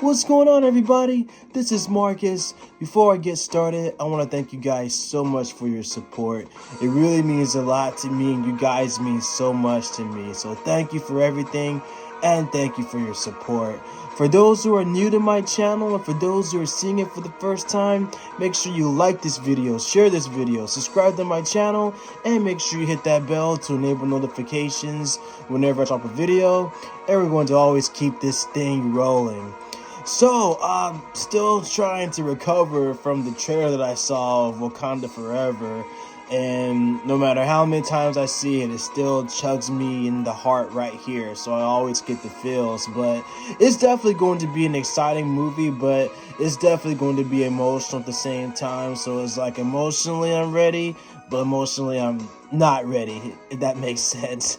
What's going on, everybody? This is Marcus. Before I get started, I want to thank you guys so much for your support. It really means a lot to me, and you guys mean so much to me. So thank you for everything, and thank you for your support. For those who are new to my channel, and for those who are seeing it for the first time, make sure you like this video, share this video, subscribe to my channel, and make sure you hit that bell to enable notifications whenever I drop a video. And we're going to always keep this thing rolling. So, I'm still trying to recover from the trailer that I saw of Wakanda Forever, and no matter how many times I see it, it still chugs me in the heart right here, so I always get the feels. But it's definitely going to be an exciting movie, but it's definitely going to be emotional at the same time, so it's like emotionally I'm ready, but emotionally I'm not ready, if that makes sense.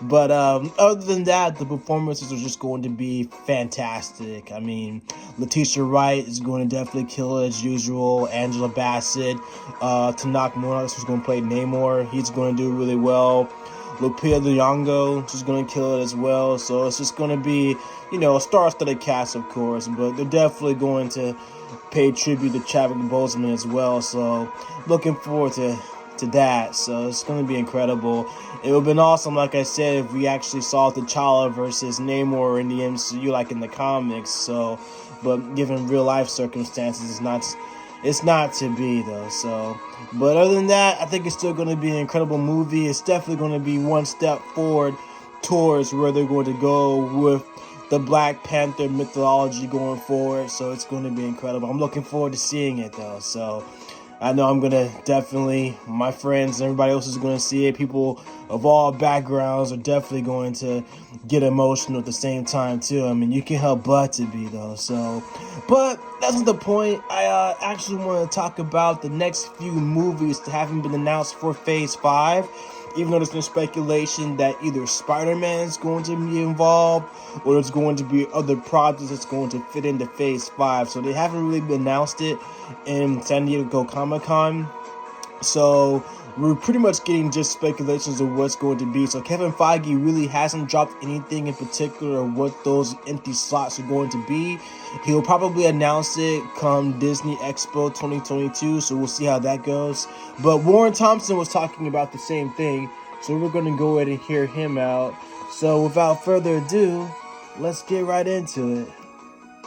But other than that, the performances are just going to be fantastic. I mean, Letitia Wright is going to definitely kill it as usual. Angela Bassett, Tanakh Monas, who's going to play Namor, he's going to do really well. Lupita Nyong'o, she's going to kill it as well. So it's just going to be, you know, a star-studded cast, of course, but they're definitely going to pay tribute to Chadwick Boseman as well. So looking forward to that. So it's going to be incredible. It would have been awesome, like I said, if we actually saw T'Challa versus Namor in the MCU like in the comics. So, but given real life circumstances, it's not to be though. So, but other than that, I think it's still going to be an incredible movie. It's definitely going to be one step forward towards where they're going to go with the Black Panther mythology going forward. So it's going to be incredible. I'm looking forward to seeing it though. So I know I'm going to definitely, my friends and everybody else is going to see it. People of all backgrounds are definitely going to get emotional at the same time too. I mean, you can't help but to be though. So, but that's not the point. I actually want to talk about the next few movies that haven't been announced for Phase 5. Even though there's been speculation that either Spider-Man is going to be involved or there's going to be other projects that's going to fit into Phase 5. So they haven't really announced it in San Diego Comic-Con. So we're pretty much getting just speculations of what's going to be. So Kevin Feige really hasn't dropped anything in particular of what those empty slots are going to be. He'll probably announce it come Disney Expo 2022, so we'll see how that goes. But Warren Thompson was talking about the same thing, so we're going to go ahead and hear him out. So without further ado, let's get right into it.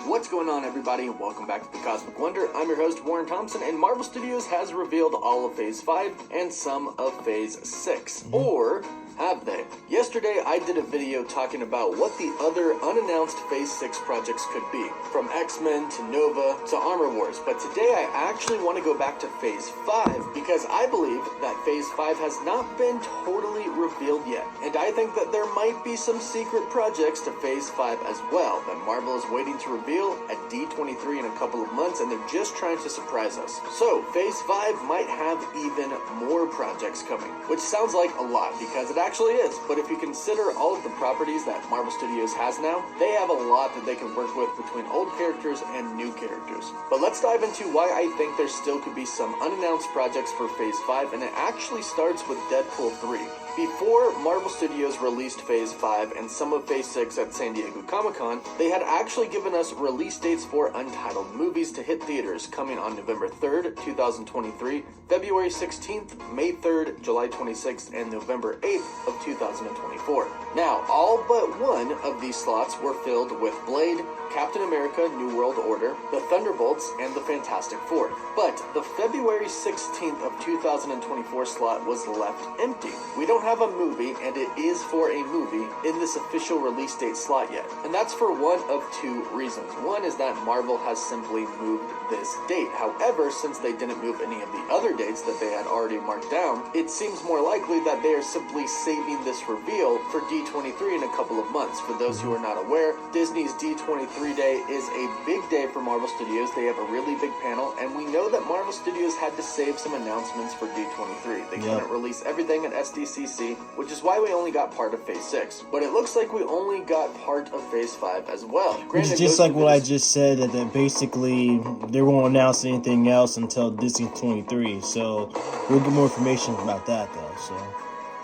What's going on, everybody, and welcome back to the Cosmic Wonder. I'm your host, Warren Thompson, and Marvel Studios has revealed all of Phase 5 and some of Phase 6. Or have they? Yesterday, I did a video talking about what the other unannounced Phase 6 projects could be, from X-Men to Nova to Armor Wars. But today, I actually want to go back to Phase 5 because I believe that Phase 5 has not been totally revealed yet. And I think that there might be some secret projects to Phase 5 as well that Marvel is waiting to reveal at D23 in a couple of months, and they're just trying to surprise us. So, Phase 5 might have even more projects coming, which sounds like a lot because it actually is, but if you consider all of the properties that Marvel Studios has now, they have a lot that they can work with between old characters and new characters. But let's dive into why I think there still could be some unannounced projects for Phase 5, and it actually starts with Deadpool 3. Before Marvel Studios released Phase 5 and some of Phase 6 at San Diego Comic-Con, they had actually given us release dates for Untitled movies to hit theaters coming on November 3rd, 2023, February 16th, May 3rd, July 26th, and November 8th of 2024. Now, all but one of these slots were filled with Blade, Captain America New World Order, the Thunderbolts, and the Fantastic Four. But the February 16th of 2024 slot was left empty. We don't have a movie, and it is for a movie, in this official release date slot yet. And that's for one of two reasons. One is that Marvel has simply moved this date. However, since they didn't move any of the other dates that they had already marked down, it seems more likely that they are simply saving this reveal for D23 in a couple of months. For those who are not aware, Disney's D23 Day is a big day for Marvel Studios. They have a really big panel, and we know that Marvel Studios had to save some announcements for D23. They couldn't release everything at SDCC, which is why we only got part of Phase 6. But it looks like we only got part of Phase 5 as well. Which is just like what I just said, that basically they won't announce anything else until Disney 23. So we'll get more information about that though. So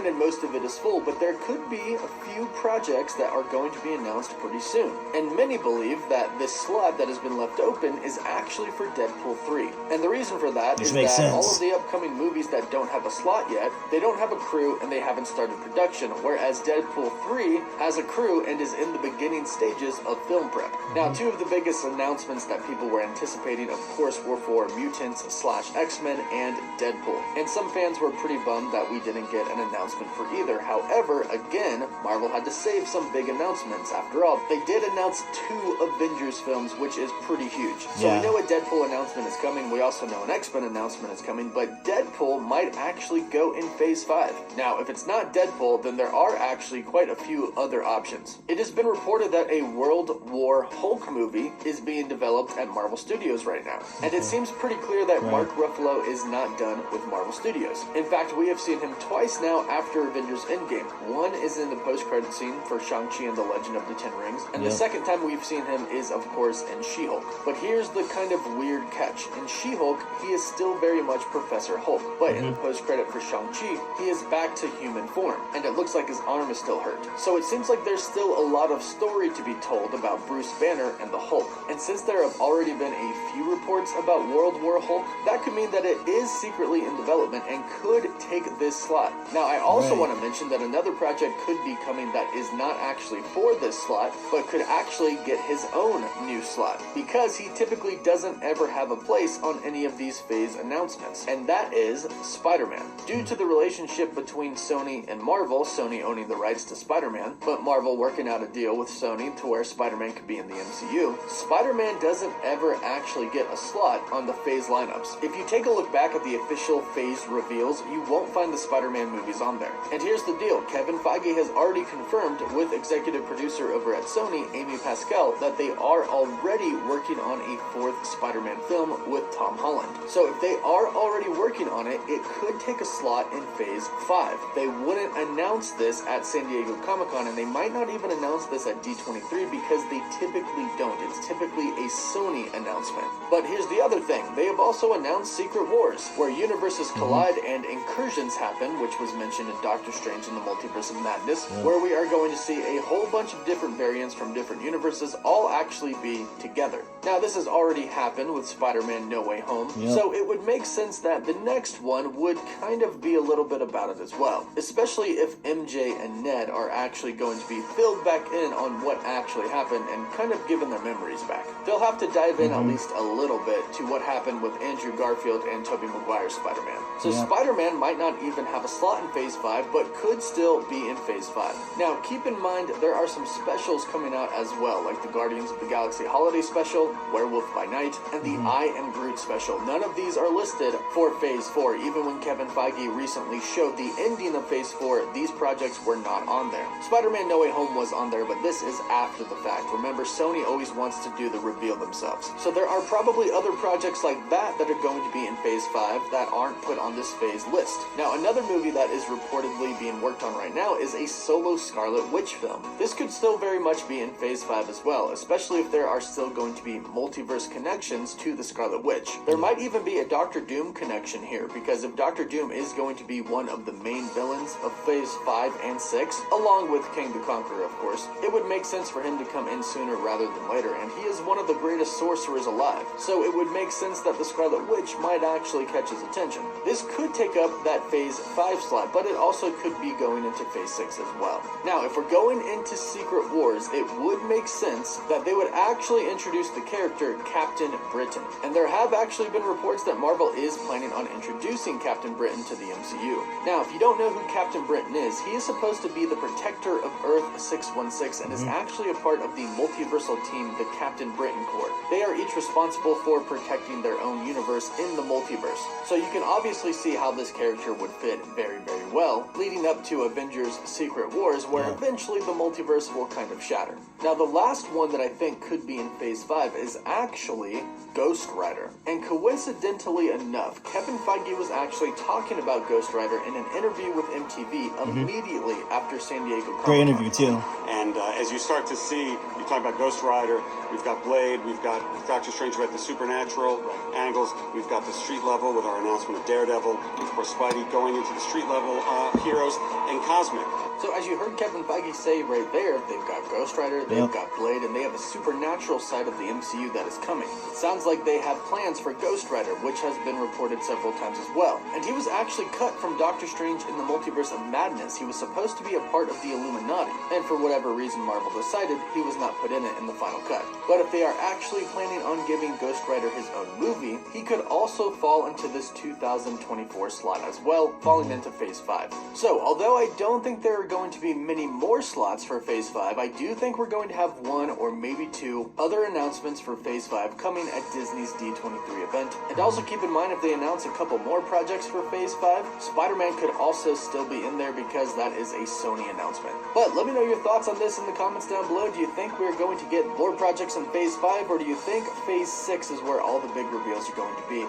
granted, most of it is full, but there could be a few projects that are going to be announced pretty soon. And many believe that this slot that has been left open is actually for Deadpool 3. And the reason for that is that all of the upcoming movies that don't have a slot yet, they don't have a crew and they haven't started production, whereas Deadpool 3 has a crew and is in the beginning stages of film prep. Now, two of the biggest announcements that people were anticipating, of course, were for Mutants / X-Men and Deadpool. And some fans were pretty bummed that we didn't get an announcement for either. However, again, Marvel had to save some big announcements. After all, they did announce 2 Avengers films, which is pretty huge. So we know a Deadpool announcement is coming. We also know an X-Men announcement is coming, but Deadpool might actually go in Phase 5. Now, if it's not Deadpool, then there are actually quite a few other options. It has been reported that a World War Hulk movie is being developed at Marvel Studios right now. And it seems pretty clear that Mark Ruffalo is not done with Marvel Studios. In fact, we have seen him twice now after Avengers Endgame. One is in the post-credit scene for Shang-Chi and the Legend of the Ten Rings, and the second time we've seen him is, of course, in She-Hulk. But here's the kind of weird catch. In She-Hulk, he is still very much Professor Hulk, but in the post-credit for Shang-Chi, he is back to human form, and it looks like his arm is still hurt. So it seems like there's still a lot of story to be told about Bruce Banner and the Hulk. And since there have already been a few reports about World War Hulk, that could mean that it is secretly in development and could take this slot. Now, I also want to mention that another project could be coming that is not actually for this slot, but could actually get his own new slot, because he typically doesn't ever have a place on any of these phase announcements, and that is Spider-Man. Due to the relationship between Sony and Marvel, Sony owning the rights to Spider-Man, but Marvel working out a deal with Sony to where Spider-Man could be in the MCU, Spider-Man doesn't ever actually get a slot on the phase lineups. If you take a look back at the official phase reveals, you won't find the Spider-Man movies on there. And here's the deal, Kevin Feige has already confirmed with executive producer over at Sony, Amy Pascal, that they are already working on a 4th Spider-Man film with Tom Holland. So if they are already working on it, it could take a slot in Phase 5. They wouldn't announce this at San Diego Comic-Con, and they might not even announce this at D23 because they typically don't. It's typically a Sony announcement. But here's the other thing. They have also announced Secret Wars, where universes collide and incursions happen, which was mentioned in Doctor Strange in the Multiverse of Madness, where we are going to see a whole bunch of different variants from different universes all actually be together. Now, this has already happened with Spider-Man No Way Home, so it would make sense that the next one would kind of be a little bit about it as well, especially if MJ and Ned are actually going to be filled back in on what actually happened and kind of given their memories back. They'll have to dive in at least a little bit to what happened with Andrew Garfield and Tobey Maguire's Spider-Man. So Spider-Man might not even have a slot in Phase 5, but could still be in Phase 5. Now, keep in mind, there are some specials coming out as well, like the Guardians of the Galaxy Holiday Special, Werewolf by Night, and the I Am Groot Special. None of these are listed for Phase 4. Even when Kevin Feige recently showed the ending of Phase 4, these projects were not on there. Spider-Man No Way Home was on there, but this is after the fact. Remember, Sony always wants to do the reveal themselves. So there are probably other projects like that that are going to be in Phase 5 that aren't put on this phase list. Now, another movie that is reportedly being worked on right now is a solo Scarlet Witch film. This could still very much be in Phase 5 as well, especially if there are still going to be multiverse connections to the Scarlet Witch. There might even be a Doctor Doom connection here, because if Doctor Doom is going to be one of the main villains of Phase 5 and 6, along with King the Conqueror, of course, it would make sense for him to come in sooner rather than later, and he is one of the greatest sorcerers alive, so it would make sense that the Scarlet Witch might actually catch his attention. This could take up that Phase 5 slot, but it also could be going into Phase 6 as well. Now, if we're going into Secret Wars, it would make sense that they would actually introduce the character Captain Britain, and there have actually been reports that Marvel is planning on introducing Captain Britain to the MCU. Now, if you don't know who Captain Britain is, he is supposed to be the protector of Earth 616 and is actually a part of the multiversal team, the Captain Britain Corps. They are each responsible for protecting their own universe in the multiverse. So you can obviously see how this character would fit very, very well, leading up to Avengers Secret Wars, where eventually the multiverse will kind of shatter. Now, the last one that I think could be in Phase 5 is actually Ghostwriter. And coincidentally enough, Kevin Feige was actually talking about Ghostwriter in an interview with MTV immediately after San Diego Comic-Con. Great interview, too. And as you start to see, You talk about Ghostwriter, we've got Blade, we've got Doctor Strange, we've got the supernatural angles, we've got the street level with our announcement of Daredevil, of course Spidey going into the street level heroes, and Cosmic. So as you heard Kevin Feige say right there, they've got Ghostwriter, they've got Blade, and they have a supernatural side of the MCU that is coming. It sounds like they have plans for Ghostwriter, which has been reported several times as well. And he was actually cut from Doctor Strange in the Multiverse of Madness. He was supposed to be a part of the Illuminati, and for whatever reason Marvel decided, he was not put in it in the final cut. But if they are actually planning on giving Ghostwriter his own movie, he could also fall into this 2024 slot as well, falling into Phase 5. So, although I don't think there are going to be many more slots for Phase 5, I do think we're going to have one or maybe two other announcements for Phase 5 coming at Disney's D23 event. And also keep in mind, if they announce a couple more projects for Phase 5, Spider-Man could also still be in there because that is a Sony announcement. But let me know your thoughts on this in the comments down below. Do you think we're going to get more projects in Phase 5, or do you think Phase 6 is where all the big reveals are going to be?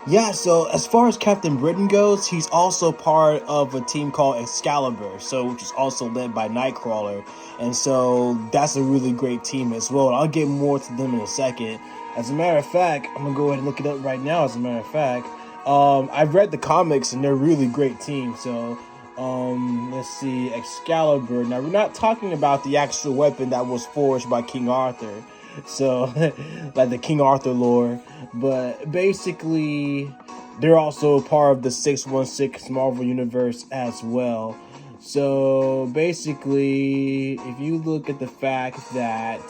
Yeah, so as far as Captain Britain goes, he's also part of a team called Excalibur, which is also led by Nightcrawler, and so that's a really great team as well. I'll get more to them in a second. As a matter of fact, I'm gonna go ahead and look it up right now. As a matter of fact, I've read the comics and they're a really great team. So let's see, Excalibur. Now we're not talking about the actual weapon that was forged by King Arthur. So, like the King Arthur lore, but basically, they're also part of the 616 Marvel Universe as well. So, basically, if you look at the fact that,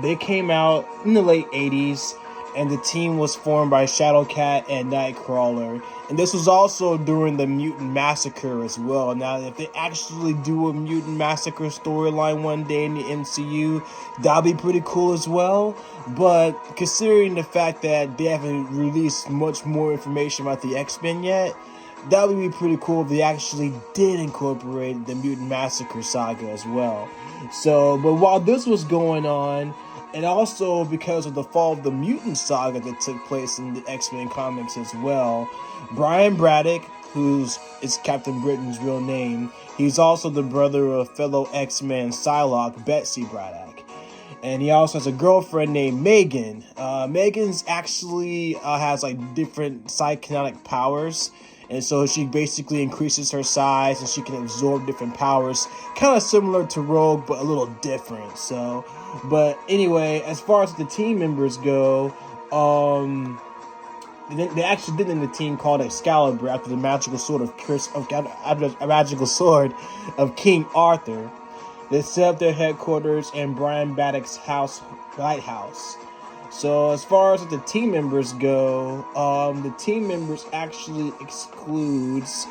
they came out in the late 80s, and the team was formed by Shadowcat and Nightcrawler. And this was also during the Mutant Massacre as well. Now, if they actually do a Mutant Massacre storyline one day in the MCU, that'll be pretty cool as well. But considering the fact that they haven't released much more information about the X-Men yet, that would be pretty cool if they actually did incorporate the Mutant Massacre saga as well. So, but while this was going on, and also because of the fall of the mutant saga that took place in the X-Men comics as well, Brian Braddock, who's Captain Britain's real name, he's also the brother of fellow X-Men Psylocke, Betsy Braddock. And he also has a girlfriend named Megan. Megan's actually has like different psychokinetic powers. And so she basically increases her size and she can absorb different powers. Kind of similar to Rogue, but a little different. So, but anyway, as far as the team members go, they actually did in the team called Excalibur after the magical sword of King Arthur. They set up their headquarters in Brian Braddock's lighthouse. So as far as the team members go, the team members actually excludes,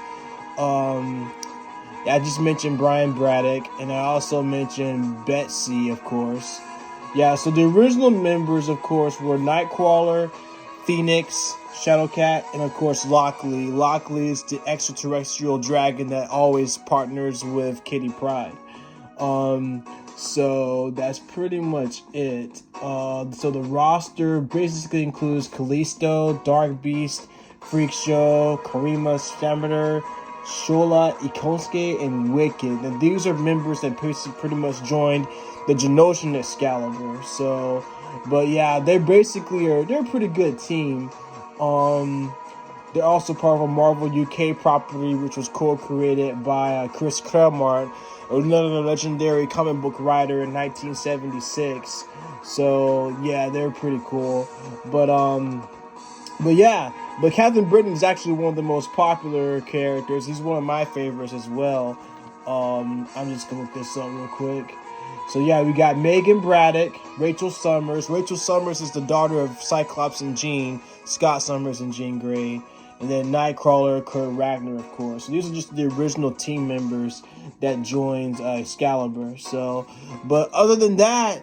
I just mentioned Brian Braddock, and I also mentioned Betsy, of course. Yeah, so the original members, of course, were Nightcrawler, Phoenix, Shadowcat, and of course Lockley. Lockley is the extraterrestrial dragon that always partners with Kitty Pryde. So that's pretty much it. So the roster basically includes Callisto, Dark Beast, Freak Show, Karima Stammeter, Shola Ikosuke, and Wicked. And these are members that pretty much joined the Genoshan Excalibur. So, but yeah, they're a pretty good team. They're also part of a Marvel UK property, which was co-created by Chris Claremont, another legendary comic book writer in 1976. So yeah, they're pretty cool. But Captain Britain is actually one of the most popular characters. He's one of my favorites as well. I'm just gonna look this up real quick. So yeah, we got Megan Braddock, Rachel Summers. Rachel Summers is the daughter of Cyclops and Jean, Scott Summers and Jean Grey. And then Nightcrawler, Kurt Ragnar, of course. So these are just the original team members that joined Excalibur. So, but other than that,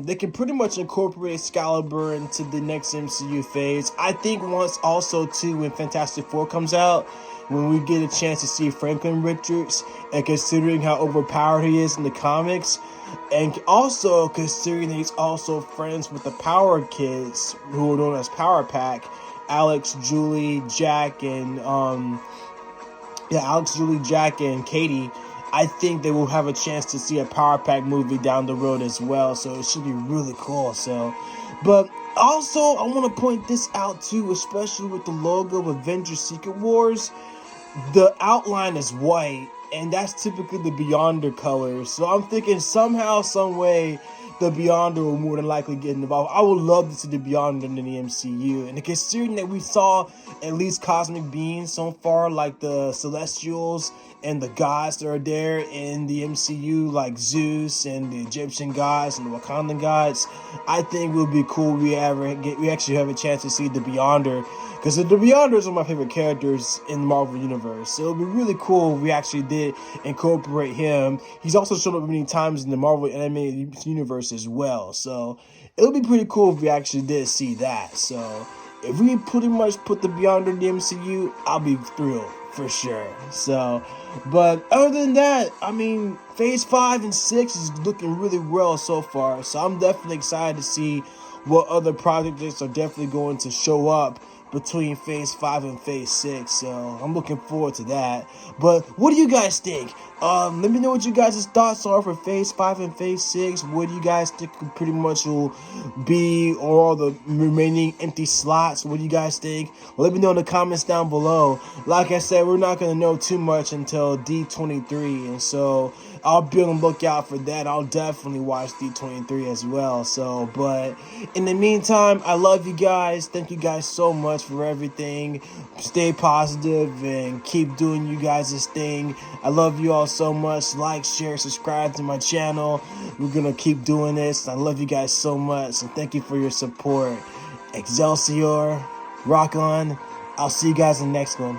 they can pretty much incorporate Excalibur into the next MCU phase. I think once also too, when Fantastic Four comes out, when we get a chance to see Franklin Richards, and considering how overpowered he is in the comics, and also considering that he's also friends with the Power Kids, who are known as Power Pack, Alex, Julie, Jack, and Katie, I think they will have a chance to see a Power Pack movie down the road as well. So it should be really cool. So, but also I want to point this out too, especially with the logo of Avengers Secret Wars. The outline is white, and that's typically the Beyonder colors. So I'm thinking somehow, some way, the Beyonder will more than likely get involved. I would love to see the Beyonder in the MCU. And considering that we saw at least cosmic beings so far, like the Celestials and the gods that are there in the MCU, like Zeus and the Egyptian gods and the Wakandan gods, I think it would be cool we actually have a chance to see the Beyonder. Because the Beyonders are my favorite characters in the Marvel Universe. So it would be really cool if we actually did incorporate him. He's also shown up many times in the Marvel Animated Universe as well. So it would be pretty cool if we actually did see that. So if we pretty much put the Beyonder in the MCU, I'll be thrilled for sure. So, but other than that, I mean, Phase 5 and 6 is looking really well so far. So I'm definitely excited to see what other projects are definitely going to show up between Phase 5 and Phase 6, so I'm looking forward to that. But what do you guys think? Let me know what you guys' thoughts are for Phase 5 and Phase 6. What do you guys think pretty much will be, or all the remaining empty slots? What do you guys think? Let me know in the comments down below. Like I said, we're not going to know too much until D23, and so I'll be on the lookout for that. I'll definitely watch D23 as well. So, but in the meantime, I love you guys. Thank you guys so much for everything. Stay positive and keep doing you guys' thing. I love you all so much. Like, share, subscribe to my channel. We're gonna keep doing this. I love you guys so much, and thank you for your support. Excelsior, rock on. I'll see you guys in the next one.